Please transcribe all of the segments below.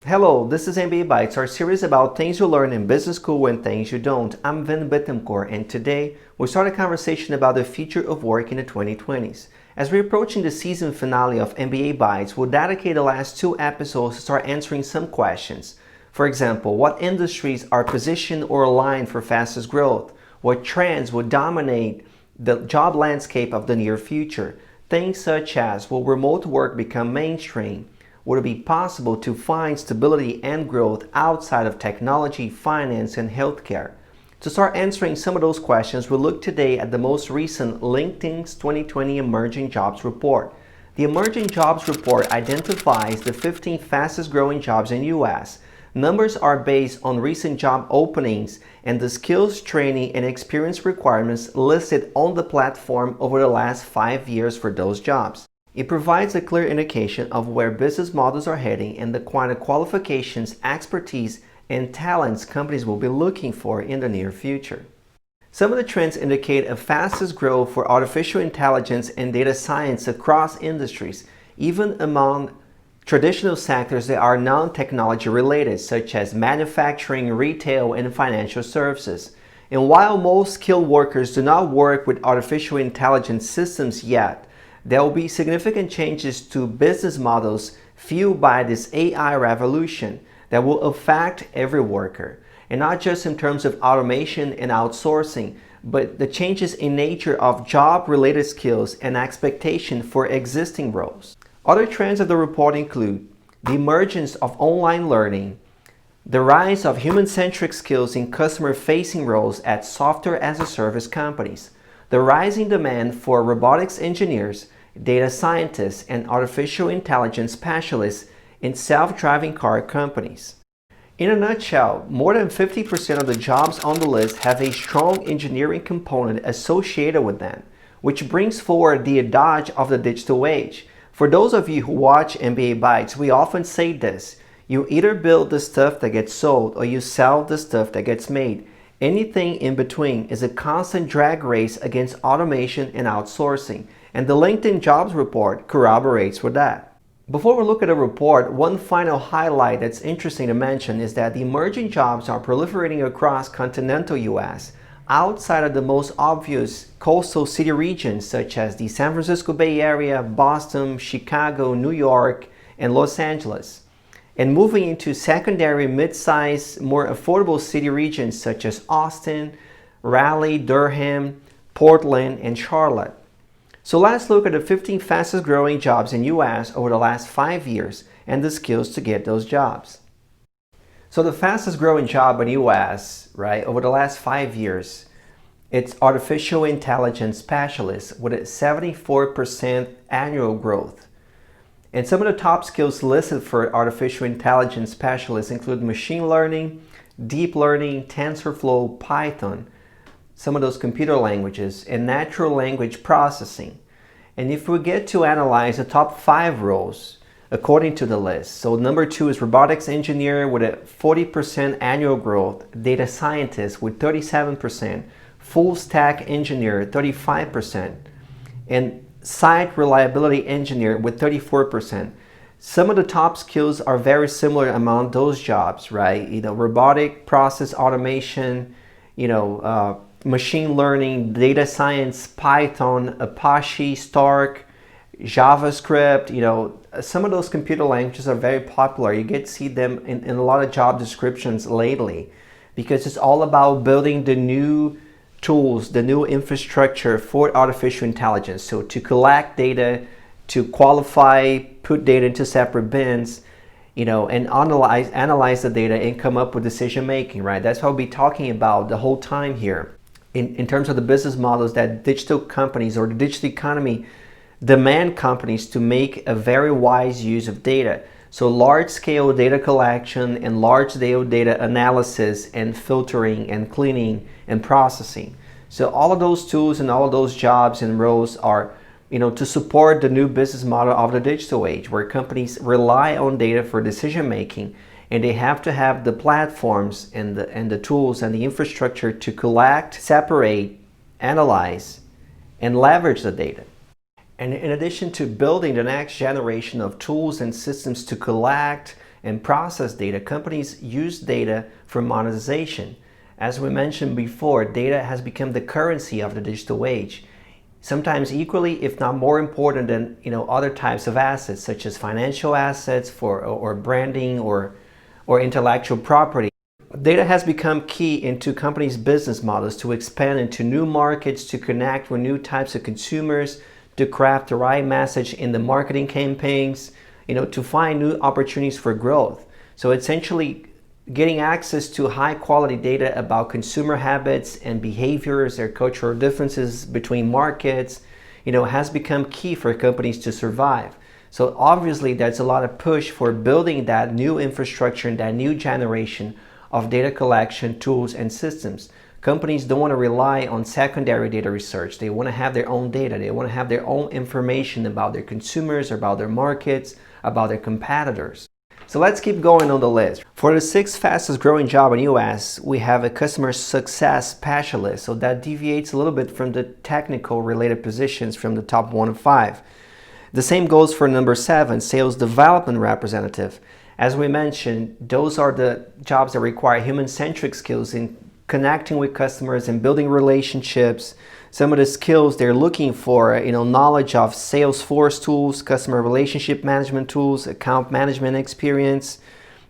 Hello, this is MBA Bites, our series about things you learn in business school and things you don't. I'm Vin Bittencourt, and today we'll start a conversation about the future of work in the 2020s. As we're approaching the season finale of MBA Bites, we'll dedicate the last two episodes to start answering some questions. For example, what industries are positioned or aligned for fastest growth? What trends will dominate the job landscape of the near future? Things such as, will remote work become mainstream? Would it be possible to find stability and growth outside of technology, finance, and healthcare? To start answering some of those questions, we'll look today at the most recent LinkedIn's 2020 Emerging Jobs Report. The Emerging Jobs Report identifies the 15 fastest growing jobs in the U.S. Numbers are based on recent job openings and the skills, training, and experience requirements listed on the platform over the last 5 years for those jobs. It provides a clear indication of where business models are heading and the kind of qualifications, expertise, and talents companies will be looking for in the near future. Some of the trends indicate a fastest growth for artificial intelligence and data science across industries, even among traditional sectors that are non-technology related, such as manufacturing, retail, and financial services. And while most skilled workers do not work with artificial intelligence systems yet, there will be significant changes to business models fueled by this AI revolution that will affect every worker. And not just in terms of automation and outsourcing, but the changes in nature of job-related skills and expectation for existing roles. Other trends of the report include the emergence of online learning, the rise of human-centric skills in customer-facing roles at software-as-a-service companies, the rising demand for robotics engineers, data scientists, and artificial intelligence specialists in self-driving car companies. In a nutshell, more than 50% of the jobs on the list have a strong engineering component associated with them, which brings forward the adage of the digital age. For those of you who watch MBA Bites, we often say this: you either build the stuff that gets sold or you sell the stuff that gets made. Anything in between is a constant drag race against automation and outsourcing, and the LinkedIn Jobs Report corroborates with that. Before we look at the report, one final highlight that's interesting to mention is that the emerging jobs are proliferating across continental US, outside of the most obvious coastal city regions such as the San Francisco Bay Area, Boston, Chicago, New York, and Los Angeles, and moving into secondary, mid-sized, more affordable city regions such as Austin, Raleigh, Durham, Portland, and Charlotte. So let's look at the 15 fastest growing jobs in US over the last 5 years and the skills to get those jobs. So the fastest growing job in US, right, over the last 5 years, it's artificial intelligence specialist with a 74% annual growth. And some of the top skills listed for artificial intelligence specialists include machine learning, deep learning, TensorFlow, Python, some of those computer languages, and natural language processing. And if we get to analyze the top 5 roles according to the list, so number 2 is robotics engineer with a 40% annual growth, data scientist with 37%, full stack engineer 35%, and site reliability engineer with 34%. Some of the top skills are very similar among those jobs, right? Robotic process automation, machine learning, data science, Python, Apache, Stark, JavaScript. Some of those computer languages are very popular. You get to see them in a lot of job descriptions lately because it's all about building the new tools, the new infrastructure for artificial intelligence. So to collect data, to qualify, put data into separate bins, and analyze the data and come up with decision making, right? That's what we'll be talking about the whole time here in terms of the business models that digital companies or the digital economy demand companies to make a very wise use of data. So large-scale data collection and large-scale data analysis and filtering and cleaning and processing. So all of those tools and all of those jobs and roles are to support the new business model of the digital age, where companies rely on data for decision making, and they have to have the platforms and the tools and the infrastructure to collect, separate, analyze, and leverage the data. And in addition to building the next generation of tools and systems to collect and process data, companies use data for monetization. As we mentioned before, data has become the currency of the digital age. Sometimes equally, if not more important than other types of assets, such as financial assets or branding or intellectual property. Data has become key into companies' business models to expand into new markets, to connect with new types of consumers, to craft the right message in the marketing campaigns, to find new opportunities for growth. So essentially, getting access to high quality data about consumer habits and behaviors, their cultural differences between markets, has become key for companies to survive. So obviously there's a lot of push for building that new infrastructure and that new generation of data collection tools and systems. Companies don't want to rely on secondary data research. They want to have their own data. They want to have their own information about their consumers, about their markets, about their competitors. So let's keep going on the list. For the 6th fastest growing job in US, we have a customer success specialist. So that deviates a little bit from the technical related positions from the top 1 of 5. The same goes for number 7, sales development representative. As we mentioned, those are the jobs that require human-centric skills in connecting with customers and building relationships. Some of the skills they're looking for, knowledge of Salesforce tools, customer relationship management tools, account management experience,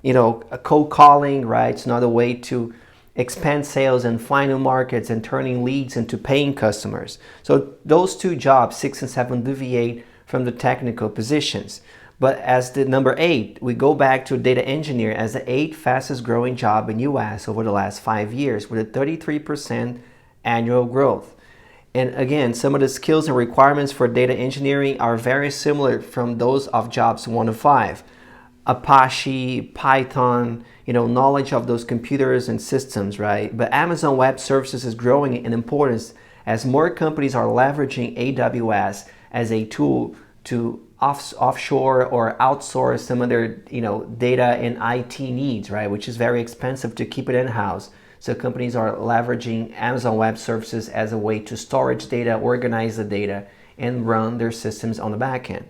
a cold calling, right? It's another way to expand sales and find new markets and turning leads into paying customers. So those 2 jobs, 6 and 7, deviate from the technical positions. But as the number 8, we go back to data engineer as the 8th fastest growing job in US over the last 5 years with a 33% annual growth. And again, some of the skills and requirements for data engineering are very similar from those of jobs 1 to 5. Apache, Python, knowledge of those computers and systems, right? But Amazon Web Services is growing in importance as more companies are leveraging AWS as a tool to offshore or outsource some of their data and IT needs, right? Which is very expensive to keep it in-house. So companies are leveraging Amazon Web Services as a way to storage data, organize the data, and run their systems on the back end.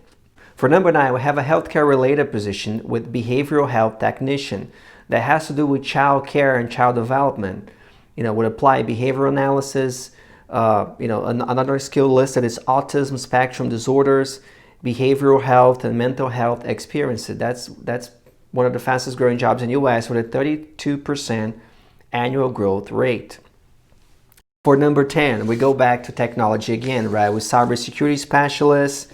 For number 9, we have a healthcare related position with behavioral health technician that has to do with child care and child development. Would apply behavioral analysis. Another skill listed is autism spectrum disorders, behavioral health, and mental health experiences. That's one of the fastest growing jobs in US with a 32% annual growth rate. For number 10, we go back to technology again, right? With cybersecurity specialists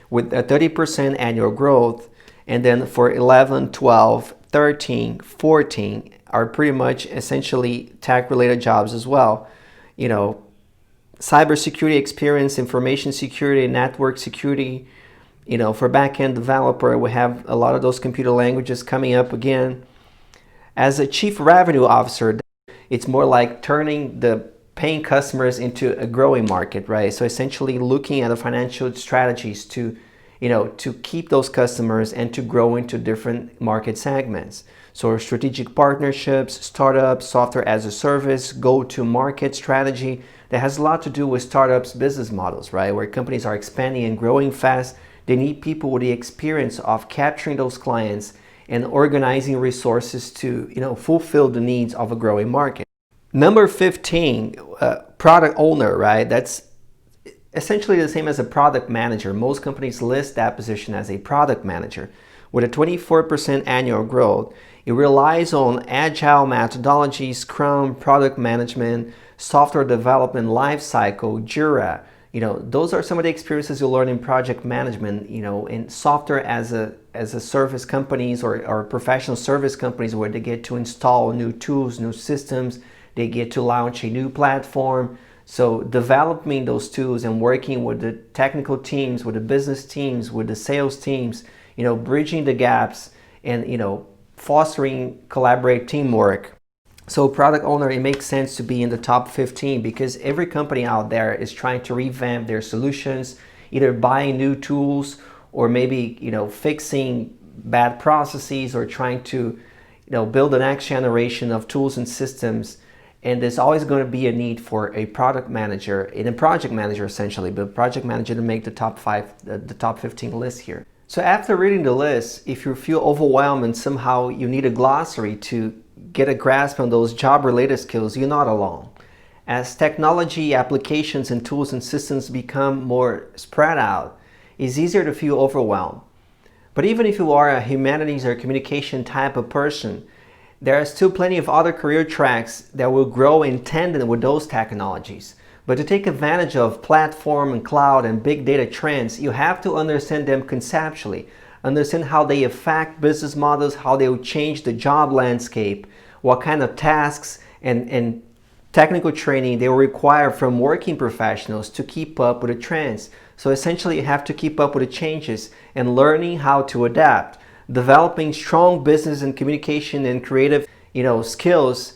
with a 30% annual growth. And then for 11, 12, 13, 14 are pretty much essentially tech-related jobs as well. Cybersecurity experience, information security, network security. For back-end developer, we have a lot of those computer languages coming up again. As a chief revenue officer, it's more like turning the paying customers into a growing market, right? So essentially looking at the financial strategies to keep those customers and to grow into different market segments. So strategic partnerships, startups, software as a service, go-to-market strategy. That has a lot to do with startups' business models, right? Where companies are expanding and growing fast. They need people with the experience of capturing those clients and organizing resources to fulfill the needs of a growing market. Number 15, product owner, right? That's essentially the same as a product manager. Most companies list that position as a product manager. With a 24% annual growth, it relies on agile methodologies, Scrum, product management, software development lifecycle, Jira. Those are some of the experiences you'll learn in project management, in software as a service companies or professional service companies where they get to install new tools, new systems, they get to launch a new platform. So developing those tools and working with the technical teams, with the business teams, with the sales teams, bridging the gaps and, fostering collaborative teamwork. So product owner, it makes sense to be in the top 15 because every company out there is trying to revamp their solutions, either buying new tools or maybe, fixing bad processes or trying to, build the next generation of tools and systems. And there's always going to be a need for a product manager and a project manager essentially, but project manager to make the top 15 list here. So after reading the list, if you feel overwhelmed and somehow you need a glossary to get a grasp on those job-related skills, you're not alone. As technology, applications, and tools and systems become more spread out, it's easier to feel overwhelmed. But even if you are a humanities or communication type of person, there are still plenty of other career tracks that will grow in tandem with those technologies. But to take advantage of platform and cloud and big data trends, you have to understand them conceptually, understand how they affect business models, how they will change the job landscape, what kind of tasks and technical training they will require from working professionals to keep up with the trends. So essentially you have to keep up with the changes and learning how to adapt, developing strong business and communication and creative skills,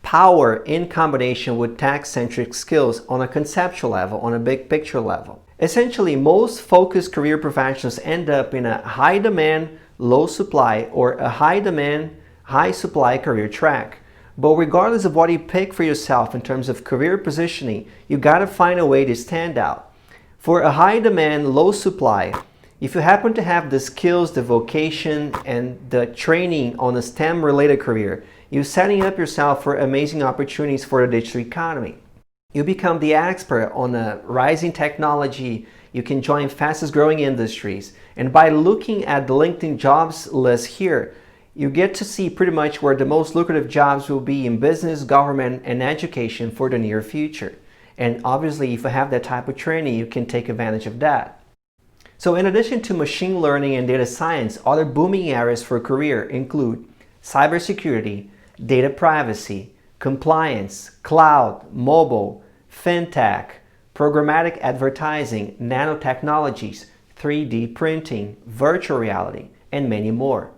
power in combination with tech-centric skills on a conceptual level, on a big picture level. Essentially, most focused career professionals end up in a high demand, low supply, or a high demand, high supply career track. But regardless of what you pick for yourself in terms of career positioning, you gotta find a way to stand out. For a high demand, low supply, if you happen to have the skills, the vocation, and the training on a STEM related career, you're setting up yourself for amazing opportunities for the digital economy. You become the expert on a rising technology, you can join fastest growing industries. And by looking at the LinkedIn jobs list here, you get to see pretty much where the most lucrative jobs will be in business, government, and education for the near future. And obviously, if you have that type of training, you can take advantage of that. So in addition to machine learning and data science, other booming areas for career include cybersecurity, data privacy, compliance, cloud, mobile, fintech, programmatic advertising, nanotechnologies, 3D printing, virtual reality, and many more.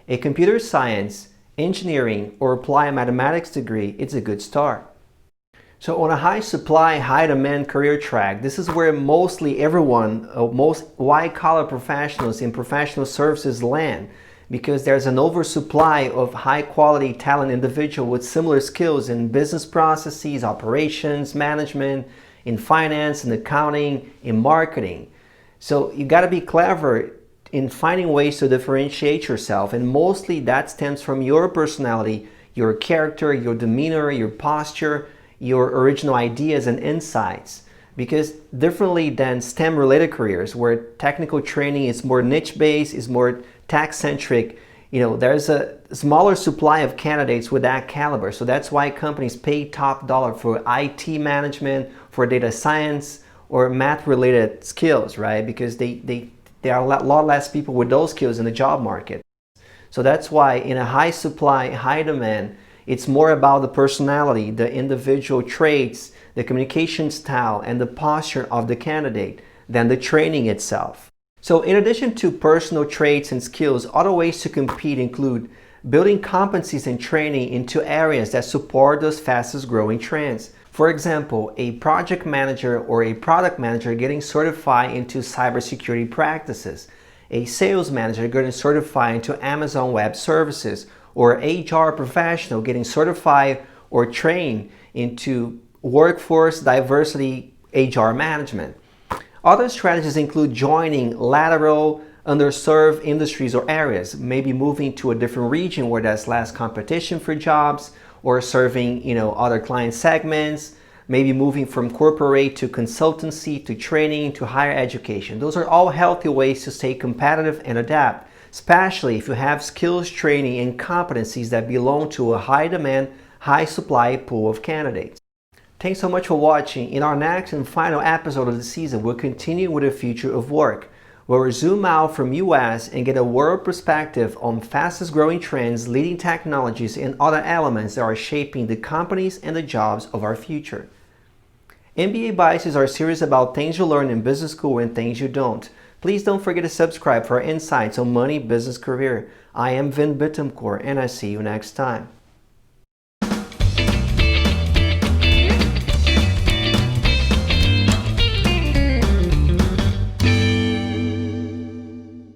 A computer science, engineering, or applied mathematics degree is a good start. So on a high supply, high demand career track, this is where mostly everyone, most white-collar professionals in professional services land, because there's an oversupply of high-quality talent individuals with similar skills in business processes, operations, management, in finance, in accounting, in marketing. So you got to be clever in finding ways to differentiate yourself, and mostly that stems from your personality, your character, your demeanor, your posture, your original ideas and insights. Because differently than STEM related careers where technical training is more niche based, is more tech centric, there's a smaller supply of candidates with that caliber. So that's why companies pay top dollar for IT management, for data science or math related skills, right? Because there are a lot less people with those skills in the job market. So that's why in a high supply, high demand, it's more about the personality, the individual traits, the communication style, and the posture of the candidate than the training itself. So in addition to personal traits and skills, other ways to compete include building competencies and training into areas that support those fastest growing trends. For example, a project manager or a product manager getting certified into cybersecurity practices, a sales manager getting certified into Amazon Web Services, or HR professional getting certified or trained into workforce diversity HR management. Other strategies include joining lateral, underserved industries or areas, maybe moving to a different region where there's less competition for jobs, or serving other client segments, maybe moving from corporate to consultancy to training to higher education. Those are all healthy ways to stay competitive and adapt, especially if you have skills, training, and competencies that belong to a high demand, high supply pool of candidates. Thanks so much for watching. In our next and final episode of the season, we'll continue with the future of work, where we zoom out from US and get a world perspective on fastest growing trends, leading technologies, and other elements that are shaping the companies and the jobs of our future. MBA Bites is our series about things you learn in business school and things you don't. Please don't forget to subscribe for our insights on money, business, career. I am Vin Bittencourt, and I see you next time.